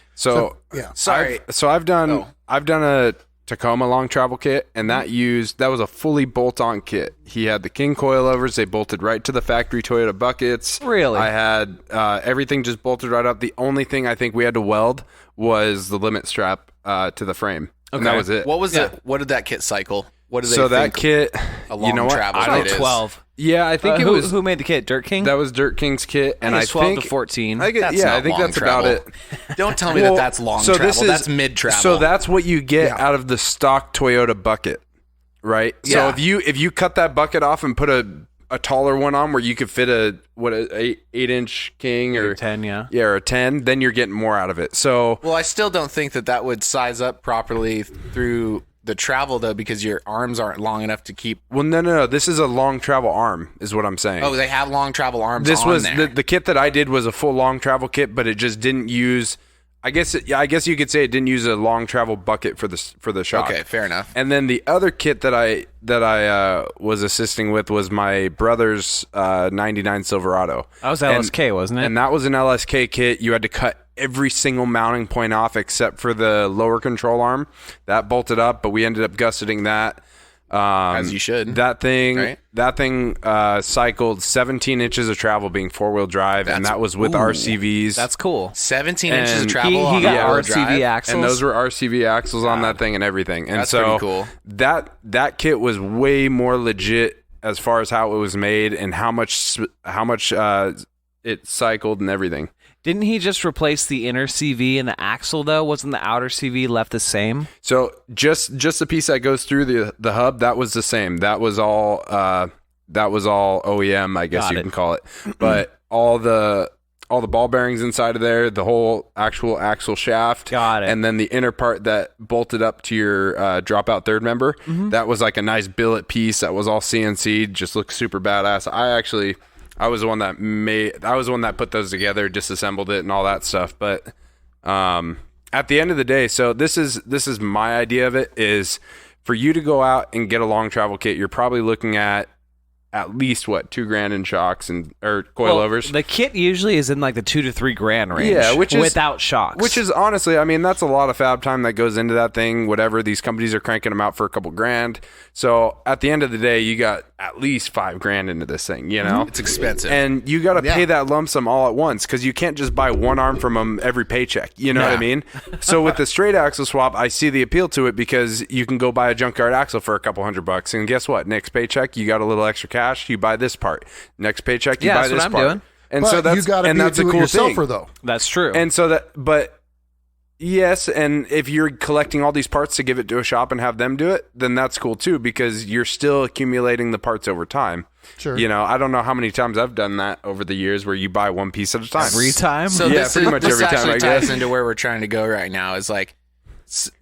Yeah. So I've done a Tacoma long travel kit, and that was a fully bolt-on kit. He had the King coilovers; they bolted right to the factory Toyota buckets. Really, I had everything just bolted right up. The only thing I think we had to weld was the limit strap to the frame, and that was it. What was it? What did that kit cycle? What did they think that kit? A long travel. I don't 12. Yeah, I think it was. Who made the kit? Dirt King. That was Dirt King's kit, and I 12 think to 14. I think that's about it. Don't tell me that's long travel. That's mid travel. So that's what you get out of the stock Toyota bucket, right? Yeah. So if you cut that bucket off and put a taller one on where you could fit a 8-inch King or 10, or a 10, then you're getting more out of it. So I still don't think that would size up properly through the travel though, because your arms aren't long enough to keep. Well, no. This is a long travel arm, is what I'm saying. Oh, they have long travel arms. This on was there. the kit that I did was a full long travel kit, but it just didn't use. I guess you could say it didn't use a long travel bucket for the shock. Okay, fair enough. And then the other kit that I was assisting with was my brother's 99 Silverado. That was LSK, wasn't it? And that was an LSK kit. You had to cut every single mounting point off except for the lower control arm. That bolted up, but we ended up gusseting that. As you should. That thing, right? Cycled 17 inches of travel being 4-wheel drive, and that was with RCVs. That's cool. 17 inches of travel. He got RCV axles, and those were RCV axles on that thing and everything. And that's so pretty cool. That kit was way more legit as far as how it was made and how much it cycled and everything. Didn't he just replace the inner CV and the axle though? Wasn't the outer CV left the same? So just the piece that goes through the hub, that was the same. That was all OEM, I guess you can call it. But all the ball bearings inside of there, the whole actual axle shaft, got it. And then the inner part that bolted up to your dropout third member, that was like a nice billet piece that was all CNC'd, just looked super badass. I was the one that put those together, disassembled it and all that stuff. But at the end of the day, so this is my idea of it, is for you to go out and get a long travel kit, you're probably looking at least $2,000 in shocks or coilovers. The kit usually is in like the $2,000 to $3,000 range. Yeah, which is without shocks. Which is honestly, I mean, that's a lot of fab time that goes into that thing. Whatever, these companies are cranking them out for a couple grand. So at the end of the day, you got at least $5,000 into this thing. You know, it's expensive, and you got to pay that lump sum all at once because you can't just buy one arm from them every paycheck. You know what I mean? So with the straight axle swap, I see the appeal to it because you can go buy a junkyard axle for a couple $100, and guess what? Next paycheck, you got a little extra cash. You buy this part. Next paycheck, you buy this part. Doing. And but so that's you gotta and be that's a cool do-it-yourselfer, thing. though. That's true. And so but yes, and if you're collecting all these parts to give it to a shop and have them do it, then that's cool too because you're still accumulating the parts over time. Sure. You know, I don't know how many times I've done that over the years where you buy one piece at a time. Every time? So yeah, pretty much every time, I guess. Ties into where we're trying to go right now is like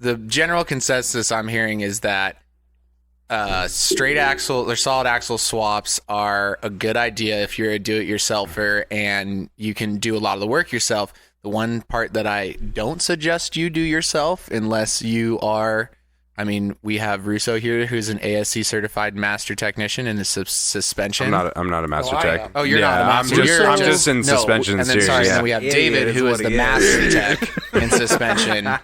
the general consensus I'm hearing is that straight axle or solid axle swaps are a good idea if you're a do-it-yourselfer and you can do a lot of the work yourself. The one part that I don't suggest you do yourself unless you are, I mean, we have Russo here who's an ASC certified master technician in the suspension. I'm not a master tech. Oh, you're not a master. I'm just in suspension and then, series. sorry, yeah. and then we have David, who is the master tech in suspension.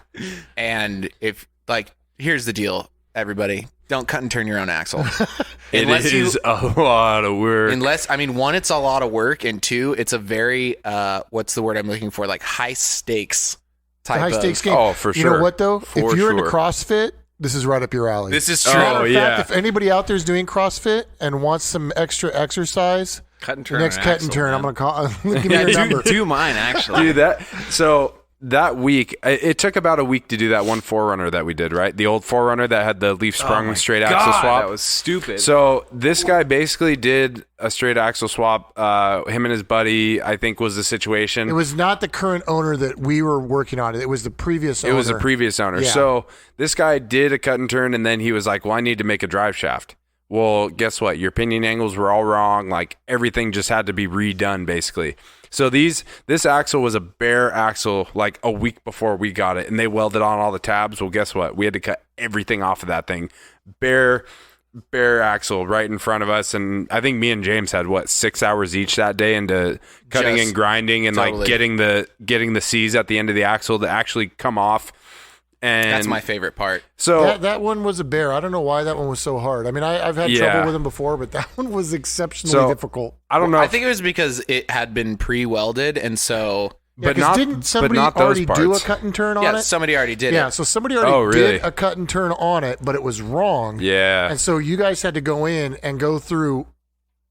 And if, like, here's the deal, everybody. Don't cut and turn your own axle. It is a lot of work. One, it's a lot of work, and two, it's a very what's the word I'm looking for? Like high stakes type. High stakes game. Oh, for sure. You know what though? If you're into CrossFit, this is right up your alley. This is true. Matter of fact, if anybody out there is doing CrossFit and wants some extra exercise, cut and turn. The next cut and turn, man. I'm going to call. Give me your number. Do mine actually. Do that. So that week, it took about a week to do that one 4Runner that we did, right? The old 4Runner that had the leaf sprung straight axle swap. That was stupid. So this guy basically did a straight axle swap. Him and his buddy, I think, was the situation. It was not the current owner that we were working on. It was the previous owner. It was the previous owner. Yeah. So this guy did a cut and turn, and then he was like, well, I need to make a drive shaft. Well, guess what? Your pinion angles were all wrong. Like, everything just had to be redone, basically. So this axle was a bare axle like a week before we got it, and they welded on all the tabs. Well, guess what? We had to cut everything off of that thing. Bare axle right in front of us, and I think me and James had 6 hours each that day into cutting and grinding and like getting the C's at the end of the axle to actually come off. And that's my favorite part. So that one was a bear. I don't know why that one was so hard. I mean, I've had trouble with them before, but that one was exceptionally difficult. I don't know. I think it was because it had been pre-welded, and so. Yeah, didn't somebody already do a cut and turn on it? Yeah, somebody already did it. Yeah, so somebody already did a cut and turn on it, but it was wrong. Yeah. And so you guys had to go in and go through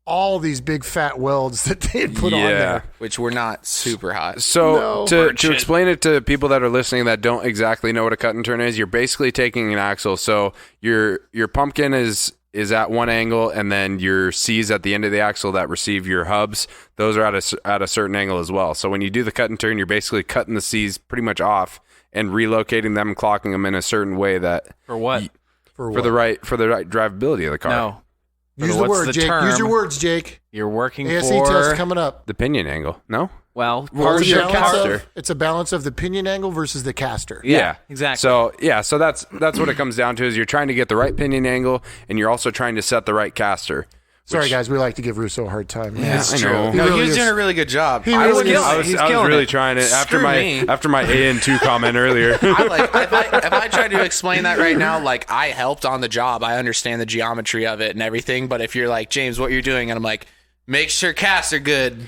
all these big fat welds that they had put on there. Which were not super hot. So to explain it to people that are listening that don't exactly know what a cut and turn is, you're basically taking an axle. So your pumpkin is at one angle, and then your C's at the end of the axle that receive your hubs, those are at a certain angle as well. So when you do the cut and turn, you're basically cutting the C's pretty much off and relocating them, clocking them in a certain way that for what? For the right drivability of the car. No. Use the word, Jake. Use your words, Jake. You're working ASE for test coming up. The pinion angle. No? Well, part of your caster. It's a balance of the pinion angle versus the caster. Yeah, exactly. So that's what it comes down to, is you're trying to get the right pinion angle, and you're also trying to set the right caster. Sorry, guys, we like to give Russo a hard time. Yeah, it's true. He was doing a really good job. I was really trying it after my AN2 comment earlier. If I tried to explain that right now, like, I helped on the job. I understand the geometry of it and everything. But if you're like, James, what you're doing, and I'm like, make sure casts are good.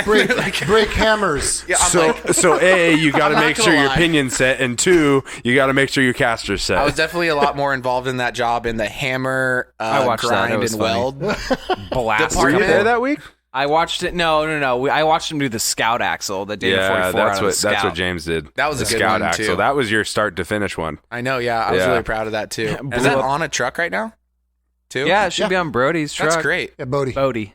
Break hammers. Yeah, so A, you got to make sure your pinion's set, and 2, you got to make sure your caster's set. I was definitely a lot more involved in that job in the hammer grind and weld. Blast. Were you there that week? I watched it. No. I watched him do the Scout axle the day before. That's what James did. That was a good Scout one axle. too. That was your start to finish one. I know. Yeah, I was really proud of that too. Is that on a truck right now? Too? Yeah, it should be on Brody's truck. That's great. Yeah, Bodie.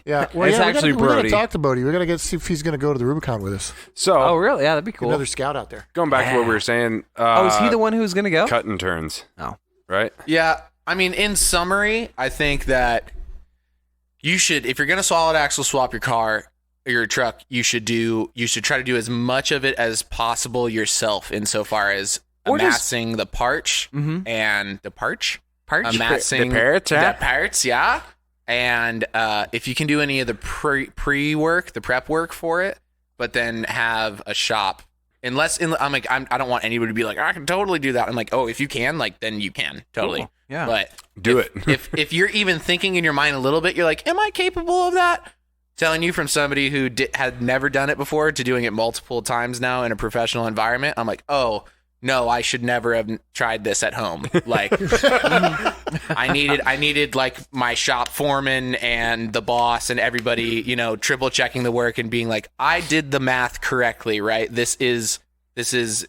Yeah, well, it's actually we're Brody. We're gonna talk to Bodie. We're gonna see if he's gonna go to the Rubicon with us. So, oh really? Yeah, that'd be cool. Another scout out there. Going back to what we were saying. Is he the one who's gonna go? Cut and turns. No. Right? Yeah. I mean, in summary, I think that you should, if you're gonna solid axle swap your car or your truck, you should try to do as much of it as possible yourself, insofar as amassing the parts and the parts. Amassing the parts, yeah. And if you can do any of the pre-work, the prep work for it, but then have a shop. I don't want anybody to be like, I can totally do that. I'm like, oh, if you can, like, then you can totally. Cool. Yeah. But do it. if you're even thinking in your mind a little bit, you're like, am I capable of that? Telling you from somebody who had never done it before to doing it multiple times now in a professional environment, I'm like, oh. No, I should never have tried this at home. Like, I needed like my shop foreman and the boss and everybody, triple checking the work and being like, I did the math correctly, right? This is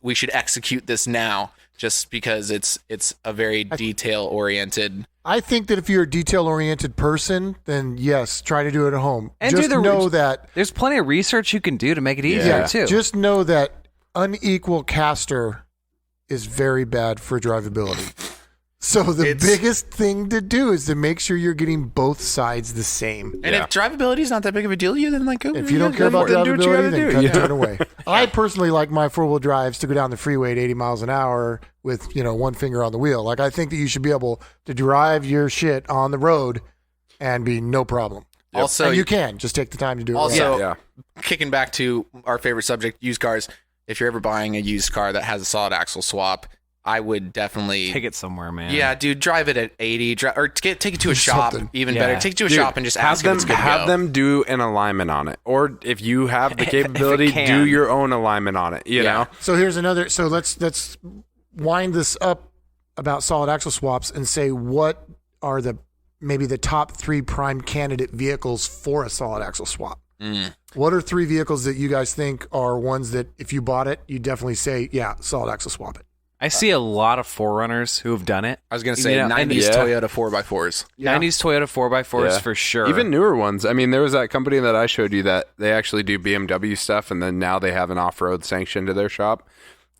we should execute this now, just because it's a very detail oriented. I think that if you're a detail oriented person, then yes, try to do it at home. And just know that there's plenty of research you can do to make it easier too. Just know that unequal caster is very bad for drivability. So the biggest thing to do is to make sure you're getting both sides the same. And if drivability is not that big of a deal to you, then like, if you don't care about drivability, then cut and turn away. I personally like my 4-wheel drives to go down the freeway at 80 miles an hour with, one finger on the wheel. Like, I think that you should be able to drive your shit on the road and be no problem. Yep. Also, and you can just take the time to do it. Also, kicking back to our favorite subject, used cars. If you're ever buying a used car that has a solid axle swap, I would definitely take it somewhere, man. Yeah, dude, drive it at 80, or take it to a shop. Even better, take it to a shop and just ask them, if it's good to have go. them do an alignment on it, or if you have the capability, do your own alignment on it. You know. So here's another. So let's wind this up about solid axle swaps and say what are maybe the top 3 prime candidate vehicles for a solid axle swap. What are 3 vehicles that you guys think are ones that if you bought it, you definitely say, yeah, solid axle swap it? I see a lot of 4Runners who have done it. I was going to say 90s Toyota 4x4s. 90s Toyota 4x4s for sure. Even newer ones. I mean, there was that company that I showed you that they actually do BMW stuff, and then now they have an off-road sanction to their shop.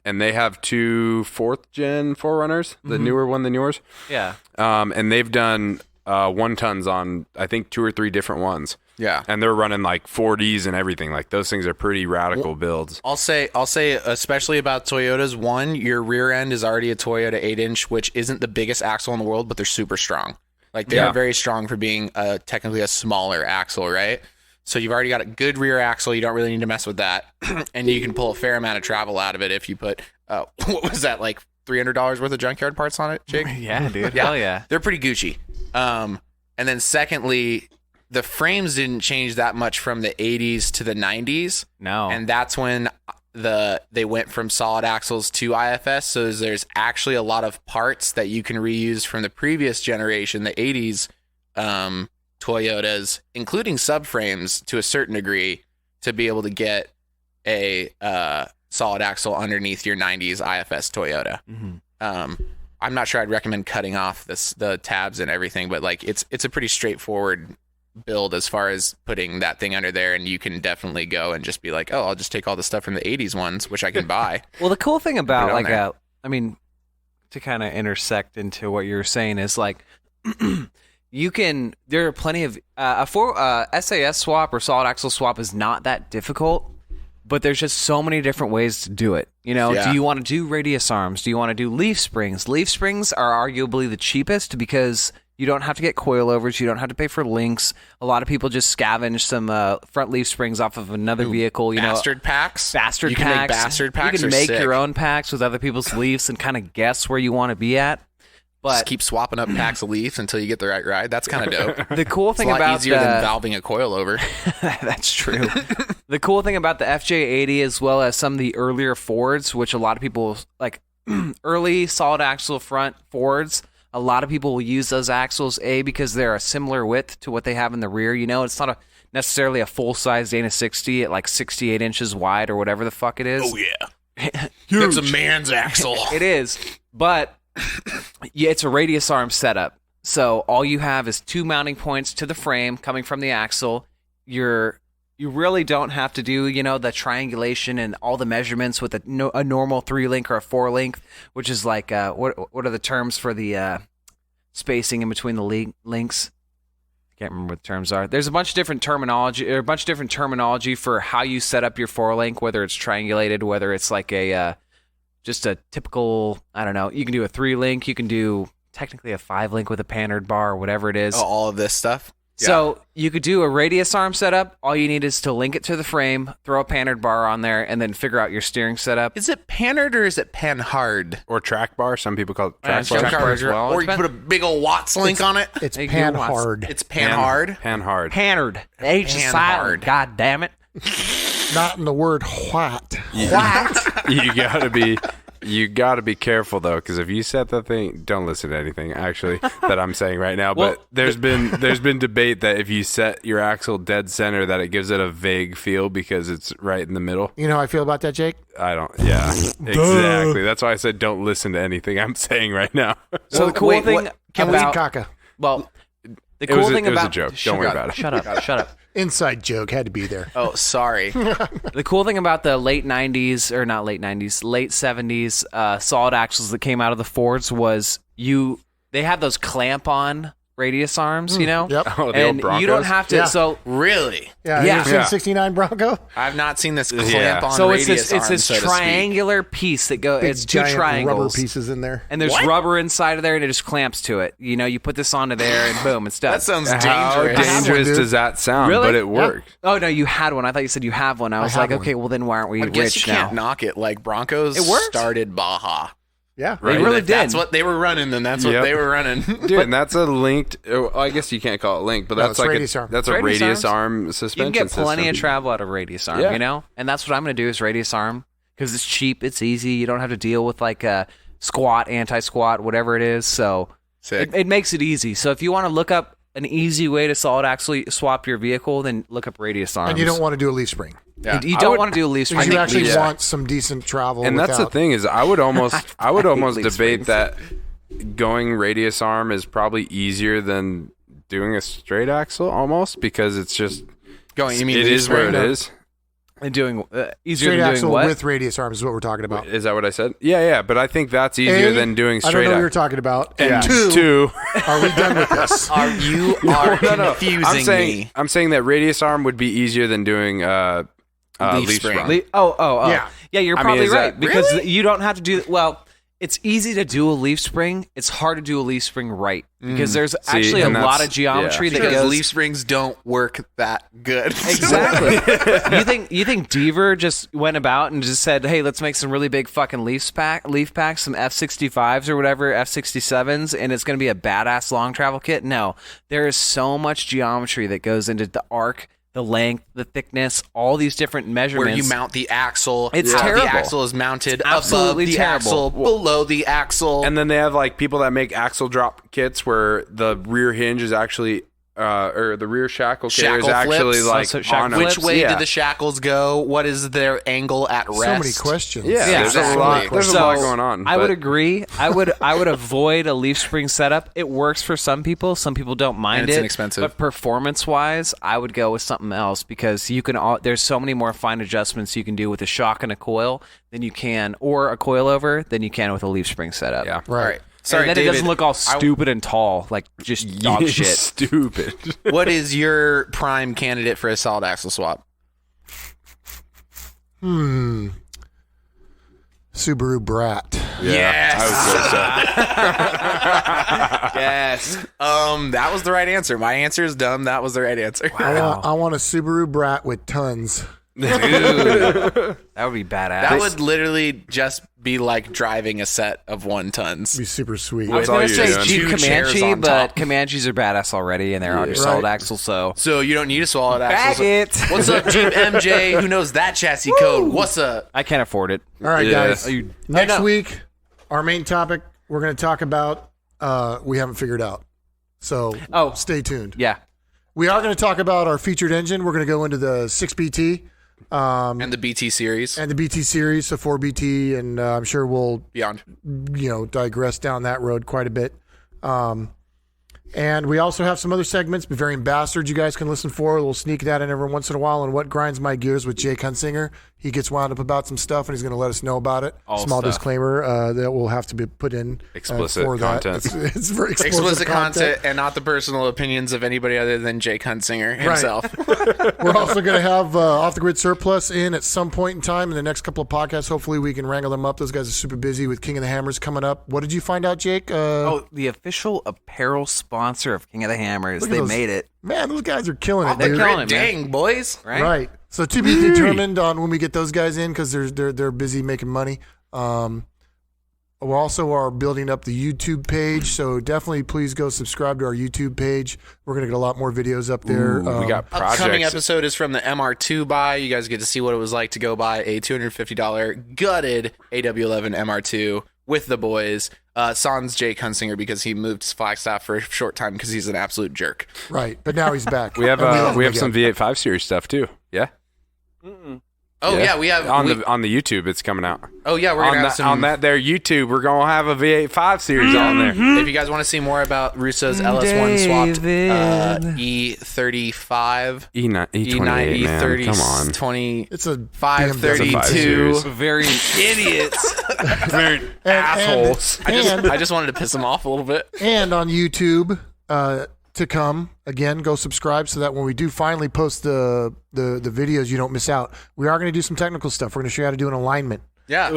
And they have 2 4th-gen 4Runners, the newer one than yours. Yeah. And they've done 1-tons on, I think, 2 or 3 different ones. Yeah. And they're running like 40s and everything. Like those things are pretty radical builds. I'll say especially about Toyotas, one, your rear end is already a Toyota 8-inch, which isn't the biggest axle in the world, but they're super strong. Like they are very strong for being technically a smaller axle, right? So you've already got a good rear axle. You don't really need to mess with that. And you can pull a fair amount of travel out of it if you put, what was that, like $300 worth of junkyard parts on it, Jake? Yeah, dude. Hell yeah. They're pretty Gucci. And then secondly, the frames didn't change that much from the 80s to the 90s. No. And that's when they went from solid axles to IFS. So there's actually a lot of parts that you can reuse from the previous generation, the 80s Toyotas, including subframes to a certain degree, to be able to get a solid axle underneath your 90s IFS Toyota. I'm not sure I'd recommend cutting off the tabs and everything, but like it's a pretty straightforward build as far as putting that thing under there, and you can definitely go and just be like, oh, I'll just take all the stuff from the 80s ones, which I can buy. Well, the cool thing about I mean, to kind of intersect into what you're saying is like there are plenty of SAS swap or solid axle swap is not that difficult, but there's just so many different ways to do it. You know, do you want to do radius arms? Do you want to do leaf springs? Leaf springs are arguably the cheapest because you don't have to get coilovers. You don't have to pay for links. A lot of people just scavenge some front leaf springs off of another vehicle. Bastard packs? You can make bastard packs. You can make your own packs with other people's leaves and kind of guess where you want to be at. But just keep swapping up packs of leaves until you get the right ride. That's kind of dope. The cool thing it's a lot about easier than valving a coilover. That's true. The cool thing about the FJ80 as well as some of the earlier Fords, which a lot of people like early solid axle front Fords, a lot of people will use those axles, because they're a similar width to what they have in the rear. You know, it's not necessarily a full-size Dana 60 at like 68 inches wide or whatever the fuck it is. Oh, yeah. It's a man's axle. It is. But yeah, it's a radius arm setup. So all you have is 2 mounting points to the frame coming from the axle. You really don't have to do, the triangulation and all the measurements with a normal 3-link or a 4-link, which is like, what are the terms for the spacing in between the links? I can't remember what the terms are. There's a bunch of different terminology for how you set up your 4-link, whether it's triangulated, whether it's like just a typical, I don't know, you can do a 3-link, you can do technically a 5-link with a pannered bar or whatever it is. Oh, all of this stuff? So you could do a radius arm setup. All you need is to link it to the frame, throw a pannered bar on there, and then figure out your steering setup. Is it pannered or is it pan hard? Or track bar. Some people call it track bar as well. Or you put a big old Watts link on it. It's pan hard. It's pan hard? Pan hard. Pannered. H is silent. God damn it. Not in the word what. What? You gotta be careful though, because if you set that thing, don't listen to anything actually that I'm saying right now. But there's been debate that if you set your axle dead center, that it gives it a vague feel because it's right in the middle. You know how I feel about that, Jake? I don't. Yeah, exactly. That's why I said don't listen to anything I'm saying right now. So the cool thing about Kaka. Well, the cool thing about it was a joke. Don't worry about it. Shut up. Inside joke had to be there. Oh, sorry. The cool thing about the late 90s, or not late 90s, late 70s solid axles that came out of the Fords was they had those clamp-on radius arms, Yep. Oh, the and old you don't have to. Yeah. So Really? Yeah. You ever seen 69 Bronco? I've not seen this clamp-on so radius arm, it's this so to speak. triangular piece that goes. Big, It's 2 giant triangles, rubber pieces in there. and there's rubber inside of there, and it just clamps to it. You put this onto there, and boom, it's done. That sounds How dangerous. dangerous does that sound? Really? But it worked. Oh no, you had one. I thought you said you have one. I was have like, one. okay, well then why aren't we I guess rich you now? can't knock it. Like Broncos It works. started Baja. Yeah. They really did. That's what they were running, and that's what they were running. Dude, and that's a linked. I guess you can't call it linked, but that's like that's a radius arm suspension. You can get plenty system. of travel out of radius arm, you know? And that's what I'm going to do is radius arm because it's cheap, it's easy. You don't have to deal with like a squat, anti-squat, whatever it is. So it makes it easy. So if you want to look up an easy way to solid axle swap your vehicle, then look up radius arms. And you don't want to do a leaf spring. Yeah. You don't want to do a leaf spring. Because you actually want some decent travel. And that's the thing is I would almost debate that going radius arm is probably easier than doing a straight axle almost because it's just going. You mean it is where it is. And doing easier straight than axle doing what? with radius arms is what we're talking about. Is that what I said? Yeah. But I think that's easier than doing straight. I don't know what you're talking about. And two, are we done with this? You are confusing me. I'm saying that radius arm would be easier than doing leaf spring. Yeah, you're probably right because really? you don't have to do. Well, it's easy to do a leaf spring. It's hard to do a leaf spring right because there's actually a lot of geometry that goes. Leaf springs don't work that good. Exactly. you think Deaver just went about and just said, "Hey, let's make some really big fucking leaf packs, some F65s or whatever, F67s, and it's going to be a badass long travel kit." No, there is so much geometry that goes into the arc, the length, the thickness, all these different measurements. Where you mount the axle. It's how terrible. The axle is mounted Absolutely above the terrible. axle, below the axle. And then they have like people that make axle drop kits where the rear hinge is actually or the rear shackle kit is actually like on a, which way did the shackles go? What is their angle at rest? So many questions. Yeah, there's a lot going on. I would agree. I would avoid a leaf spring setup. It works for some people. Some people don't mind and it's it. Inexpensive. But performance wise, I would go with something else because you can. There's so many more fine adjustments you can do with a shock and a coil than you can, or a coilover than you can with a leaf spring setup. Yeah, right. Sorry, and then David, it doesn't look all stupid and tall, like just dog shit. Stupid. What is your prime candidate for a solid axle swap? Subaru Brat. Yeah, Yes. I would say so. Yes. That was the right answer. My answer is dumb. That was the right answer. I want a Subaru Brat with tons. Dude, that would be badass. That would literally just be like driving a set of 1 tons. It'd be super sweet. I was all going to you're say doing. Jeep 2 chairs Comanche, on but top. Comanches are badass already, and they're on your solid axle, so... So you don't need a solid axle. Bag it! What's up, Jeep MJ? Who knows that chassis code? What's up? I can't afford it. All right, guys. You- Next week, our main topic we're going to talk about we haven't figured out. So stay tuned. Yeah. We are going to talk about our featured engine. We're going to go into the 6BT. And the BT series. And the BT series, so 4BT, and I'm sure we'll Beyond. Digress down that road quite a bit. And we also have some other segments, Bavarian Bastards, you guys can listen for. We'll sneak that in every once in a while. And What Grinds My Gears with Jake Hunsinger. He gets wound up about some stuff, and he's going to let us know about it. Small disclaimer that will have to be put in explicit for content. That. It's very Explicit content and not the personal opinions of anybody other than Jake Hunsinger himself. Right. We're also going to have Off the Grid Surplus in at some point in time in the next couple of podcasts. Hopefully we can wrangle them up. Those guys are super busy with King of the Hammers coming up. What did you find out, Jake? The official apparel sponsor of King of the Hammers. They made it. Man, those guys are killing it. They're dude. killing it, Dang, boys. Right? So to be determined on when we get those guys in because they're busy making money. We also are building up the YouTube page, so definitely please go subscribe to our YouTube page. We're going to get a lot more videos up there. We got projects. Upcoming episode is from the MR2 buy. You guys get to see what it was like to go buy a $250 gutted AW11 MR2 with the boys. Sans Jake Hunsinger because he moved to Flagstaff for a short time because he's an absolute jerk. Right, but now he's back. We have some V8 5 Series stuff too. Yeah. Oh yeah, we have on the YouTube. It's coming out. Oh yeah, we're gonna have some on that there YouTube. We're gonna have a V8 5 Series on there. If you guys want to see more about Russo's LS1 swapped E35, E28, man. E30, Come on. 20. It's a 532. Very idiots. Very assholes. I just wanted to piss him off a little bit. And on YouTube to come, again, go subscribe so that when we do finally post the videos, you don't miss out. We are going to do some technical stuff. We're going to show you how to do an alignment. Yeah.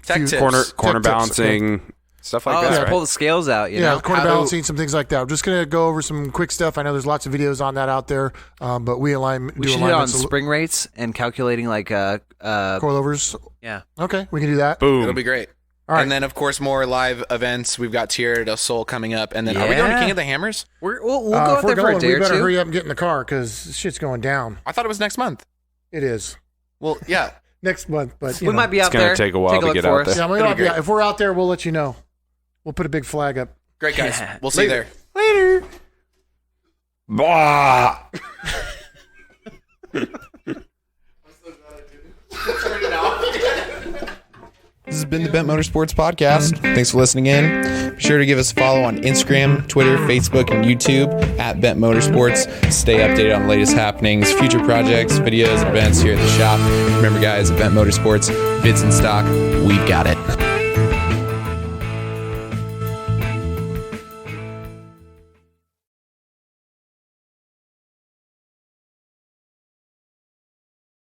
Tech tips. Corner Tech balancing, stuff like that. Yeah, Right? pull the scales out, you know? corner balancing, some things like that. We're just going to go over some quick stuff. I know there's lots of videos on that out there, but we should hit on spring rates and calculating like coilovers. Yeah. Okay, we can do that. Boom. It'll be great. All right. And then, of course, more live events. We've got Tierra del Sol coming up. And then, are we going to King of the Hammers? We'll go out there for a day we or better two. hurry up and get in the car because shit's going down. I thought it was next month. It is. Well, yeah. Next month, but We might be out It's there. gonna take a while to get out there. Yeah, we might be out. If we're out there, we'll let you know. We'll put a big flag up. Great, guys. We'll see you there. Later. Blah. This has been the Bent Motorsports Podcast. Thanks for listening in. Be sure to give us a follow on Instagram, Twitter, Facebook, and YouTube at Bent Motorsports. Stay updated on the latest happenings, future projects, videos, events here at the shop. Remember, guys, at Bent Motorsports, bids in stock, we've got it.